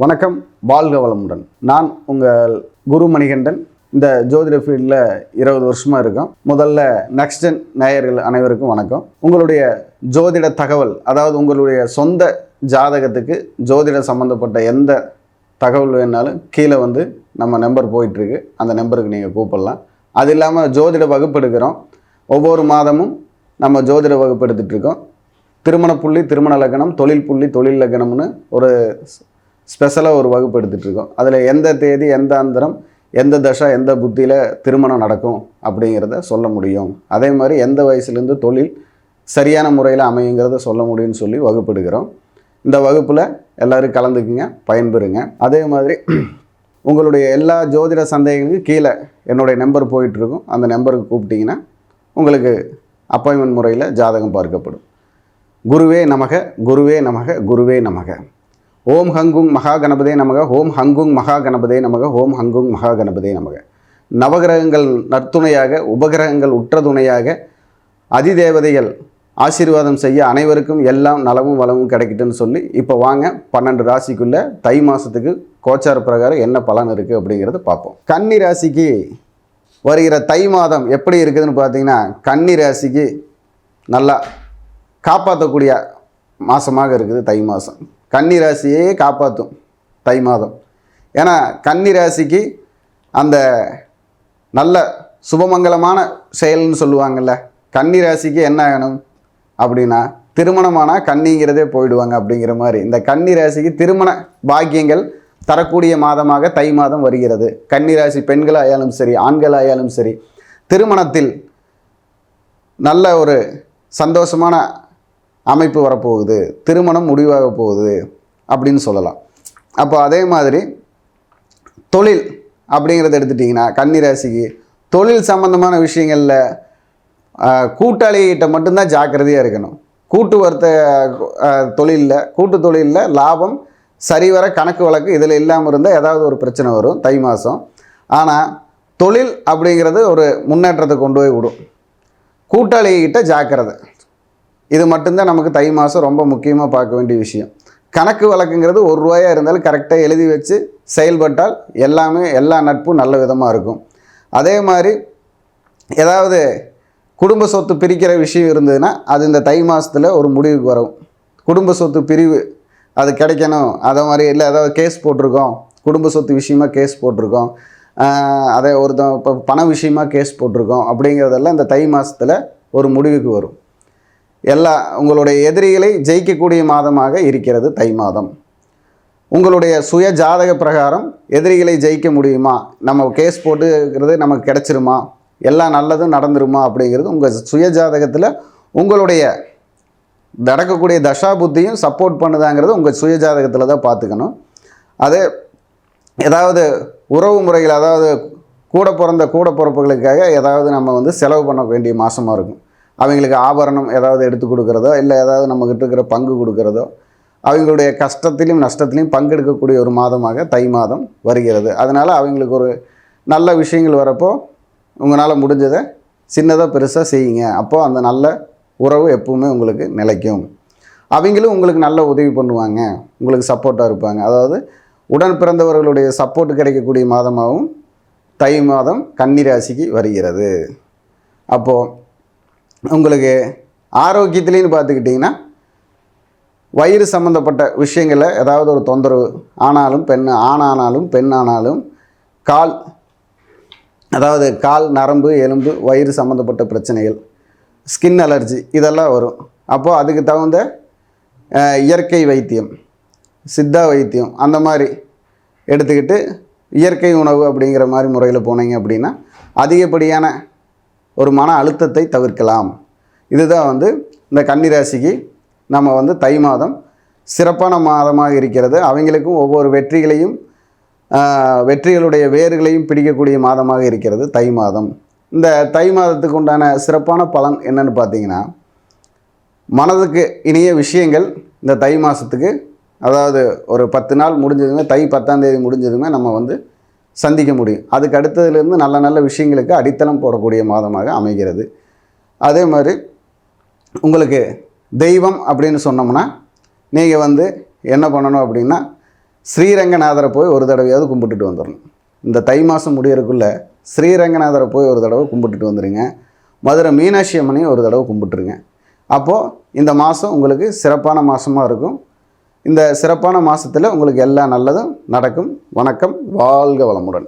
வணக்கம், வாழ்க வளமுடன். நான் உங்கள் குரு மணிகண்டன். இந்த ஜோதிட ஃபீல்டில் 20 வருஷமாக இருக்கோம். முதல்ல நெக்ஸ்ட் ஜென் நேயர்கள் அனைவருக்கும் வணக்கம். உங்களுடைய ஜோதிட தகவல், அதாவது உங்களுடைய சொந்த ஜாதகத்துக்கு ஜோதிட சம்மந்தப்பட்ட எந்த தகவல் வேணாலும் கீழே நம்ம நம்பர் போயிட்டுருக்கு. அந்த நம்பருக்கு நீங்கள் கூப்பிடலாம். அது இல்லாமல் ஜோதிட வகுப்பு எடுக்கிறோம். ஒவ்வொரு மாதமும் நம்ம ஜோதிட வகுப்பு எடுத்துகிட்ருக்கோம். திருமண புள்ளி திருமண லக்னம், தொழில் புள்ளி தொழில் லக்னம்னு ஒரு ஸ்பெஷலாக ஒரு வகுப்பு எடுத்துகிட்ருக்கோம். அதில் எந்த தேதி, எந்த அந்தரம், எந்த தசை, எந்த புத்தியில் திருமணம் நடக்கும் அப்படிங்கிறத சொல்ல முடியும். அதே மாதிரி எந்த வயசுலேருந்து தொழில் சரியான முறையில் அமையுங்கிறத சொல்ல முடியும்னு சொல்லி வகுப்பு எடுக்கிறோம். இந்த வகுப்பில் எல்லோரும் கலந்துக்குங்க, பயன்பெறுங்க. அதே மாதிரி உங்களுடைய எல்லா ஜோதிட சந்தேகங்களுக்கும் கீழே என்னுடைய நம்பர் போயிட்டுருக்கும். அந்த நம்பருக்கு கூப்பிட்டிங்கன்னா உங்களுக்கு அப்பாயின்மெண்ட் முறையில் ஜாதகம் பார்க்கப்படும். குருவே நமக, குருவே நமக, குருவே நமக. ஓம் ஹங்குங் மகா கணபதே நமக, ஓம் ஹங்குங் மகா கணபதே நமக, ஓம் ஹங்குங் மகா கணபதே நமக. நவகிரகங்கள் நற்துணையாக, உபகிரகங்கள் உற்ற துணையாக, அதிதேவதைகள் ஆசீர்வாதம் செய்ய அனைவருக்கும் எல்லாம் நலமும் வளமும் கிடைக்கட்டுன்னு சொல்லி இப்போ வாங்க 12 ராசிக்குள்ளே தை மாதத்துக்கு கோச்சார பிரகாரம் என்ன பலன் இருக்குது அப்படிங்கிறத பார்ப்போம். கன்னி ராசிக்கு வருகிற தை மாதம் எப்படி இருக்குதுன்னு பார்த்தீங்கன்னா, கன்னி ராசிக்கு நல்லா காப்பாற்றக்கூடிய மாதமாக இருக்குது தை மாதம். கன்னி ராசியே காப்பாற்றும் தை மாதம். ஏன்னா கன்னி ராசிக்கு அந்த நல்ல சுபமங்கலமான செயல்னு சொல்லுவாங்கள்ல, கன்னி ராசிக்கு என்ன ஆகணும் அப்படின்னா திருமணமானால் கன்னிங்கிறதே போயிடுவாங்க. அப்படிங்கிற மாதிரி இந்த கன்னி ராசிக்கு திருமண பாக்கியங்கள் தரக்கூடிய மாதமாக தை மாதம் வருகிறது. கன்னி ராசி பெண்களாயாலும் சரி, ஆண்களாயாலும் சரி, திருமணத்தில் நல்ல ஒரு சந்தோஷமான அமைப்பு வரப்போகுது, திருமணம் முடிவாக போகுது அப்படின்னு சொல்லலாம். அப்போ அதே மாதிரி தொழில் அப்படிங்கிறத எடுத்துட்டிங்கன்னா, கன்னி ராசிக்கு தொழில் சம்பந்தமான விஷயங்களில் கூட்டாளிகிட்ட மட்டும்தான் ஜாக்கிரதையாக இருக்கணும். கூட்டு வர்த்த தொழிலில், கூட்டு தொழிலில் லாபம் சரிவர கணக்கு வழக்கு இதில் இல்லாமல் இருந்தால் ஏதாவது ஒரு பிரச்சனை வரும் தை மாதம். ஆனால் தொழில் அப்படிங்கிறது ஒரு முன்னேற்றத்தை கொண்டு போய் விடும். கூட்டாளிகிட்ட ஜாக்கிரதை, இது மட்டும்தான் நமக்கு தை மாதம் ரொம்ப முக்கியமாக பார்க்க வேண்டிய விஷயம். கணக்கு வழக்குங்கிறது ₹1 இருந்தாலும் கரெக்டாக எழுதி வச்சு செயல்பட்டால் எல்லா நட்பும் நல்ல விதமாக இருக்கும். அதே மாதிரி ஏதாவது குடும்ப சொத்து பிரிக்கிற விஷயம் இருந்ததுன்னா அது இந்த தை மாதத்தில் ஒரு முடிவுக்கு வரும். குடும்ப சொத்து பிரிவு அது கிடைக்கணும், அதை மாதிரி இல்லை ஏதாவது கேஸ் போட்டிருக்கோம், குடும்ப சொத்து விஷயமாக கேஸ் போட்டிருக்கோம், அதே இப்போ பண விஷயமாக கேஸ் போட்டிருக்கோம் அப்படிங்கிறதெல்லாம் இந்த தை மாதத்தில் ஒரு முடிவுக்கு வரும். உங்களுடைய எதிரிகளை ஜெயிக்கக்கூடிய மாதமாக இருக்கிறது தை மாதம். உங்களுடைய சுய ஜாதக பிரகாரம் எதிரிகளை ஜெயிக்க முடியுமா, நம்ம கேஸ் போட்டுக்கிறது நமக்கு கிடைச்சிருமா, எல்லாம் நல்லதும் நடந்துருமா அப்படிங்கிறது உங்கள் சுய ஜாதகத்தில் உங்களுடைய நடக்கக்கூடிய தசா புத்தியும் சப்போர்ட் பண்ணுதாங்கிறது உங்கள் சுய ஜாதகத்தில் தான் பார்த்துக்கணும். அது ஏதாவது உறவு முறைகள், அதாவது கூட பிறப்புகளுக்காக ஏதாவது நம்ம செலவு பண்ண வேண்டிய மாதமாக இருக்கும். அவங்களுக்கு ஆபரணம் ஏதாவது எடுத்து கொடுக்குறதோ, இல்லை ஏதாவது நம்மக்கிட்ட இருக்கிற பங்கு கொடுக்குறதோ, அவங்களுடைய கஷ்டத்திலையும் நஷ்டத்திலையும் பங்கெடுக்கக்கூடிய ஒரு மாதமாக தை மாதம் வருகிறது. அதனால் அவங்களுக்கு ஒரு நல்ல விஷயங்கள் வரப்போ உங்களால் முடிஞ்சதை சின்னதாக பெருசாக செய்யுங்க. அப்போது அந்த நல்ல உறவு எப்பவுமே உங்களுக்கு நிலைக்கும். அவங்களும் உங்களுக்கு நல்ல உதவி பண்ணுவாங்க, உங்களுக்கு சப்போர்ட்டாக இருப்பாங்க. அதாவது உடன் பிறந்தவர்களுடைய சப்போர்ட் கிடைக்கக்கூடிய மாதமாகவும் தை மாதம் கன்னி ராசிக்கு வருகிறது. அப்போது உங்களுக்கு ஆரோக்கியத்துலேன்னு பார்த்துக்கிட்டிங்கன்னா, வயிறு சம்மந்தப்பட்ட விஷயங்களில் ஏதாவது ஒரு தொந்தரவு ஆனாலும் பெண்ணானாலும் அதாவது கால் நரம்பு எலும்பு வயிறு சம்மந்தப்பட்ட பிரச்சனைகள், ஸ்கின் அலர்ஜி இதெல்லாம் வரும். அப்போது அதுக்கு தகுந்த இயற்கை வைத்தியம், சித்தா வைத்தியம் அந்த மாதிரி எடுத்துக்கிட்டு இயற்கை உணவு அப்படிங்கிற மாதிரி முறையில் போனீங்க அப்படின்னா அதிகப்படியான ஒரு மன அழுத்தத்தை தவிர்க்கலாம். இதுதான் இந்த கன்னிராசிக்கு நம்ம தை மாதம் சிறப்பான மாதமாக இருக்கிறது. அவங்களுக்கும் ஒவ்வொரு வெற்றிகளுடைய வேர்களையும் பிடிக்கக்கூடிய மாதமாக இருக்கிறது தை மாதம். இந்த தை மாதத்துக்கு உண்டான சிறப்பான பலன் என்னன்னு பார்த்தீங்கன்னா, மனதுக்கு இனிய விஷயங்கள் இந்த தை மாதத்துக்கு, அதாவது ஒரு 10 நாள் முடிஞ்சதுமே, தை 10ஆம் தேதி முடிஞ்சதுமே நம்ம சந்திக்க முடியும். அதுக்கு அடுத்ததுலேருந்து நல்ல நல்ல விஷயங்களுக்கு அடித்தளம் போடக்கூடிய மாதமாக அமைகிறது. அதே மாதிரி உங்களுக்கு தெய்வம் அப்படின்னு சொன்னோம்னா, நீங்கள் என்ன பண்ணணும் அப்படின்னா, ஸ்ரீரங்கநாதரை போய் ஒரு தடவையாவது கும்பிட்டுட்டு வந்துடணும். இந்த தை மாதம் முடியறதுக்குள்ளே ஸ்ரீரங்கநாதரை போய் ஒரு தடவை கும்பிட்டுட்டு வந்துடுங்க. மதுரை மீனாட்சி அம்மனையும் ஒரு தடவை கும்பிட்டுருங்க. அப்போது இந்த மாதம் உங்களுக்கு சிறப்பான மாதமாக இருக்கும். இந்த சிறப்பான மாதத்தில் உங்களுக்கு எல்லா நல்லதும் நடக்கும். வணக்கம். வாழ்க வளமுடன்.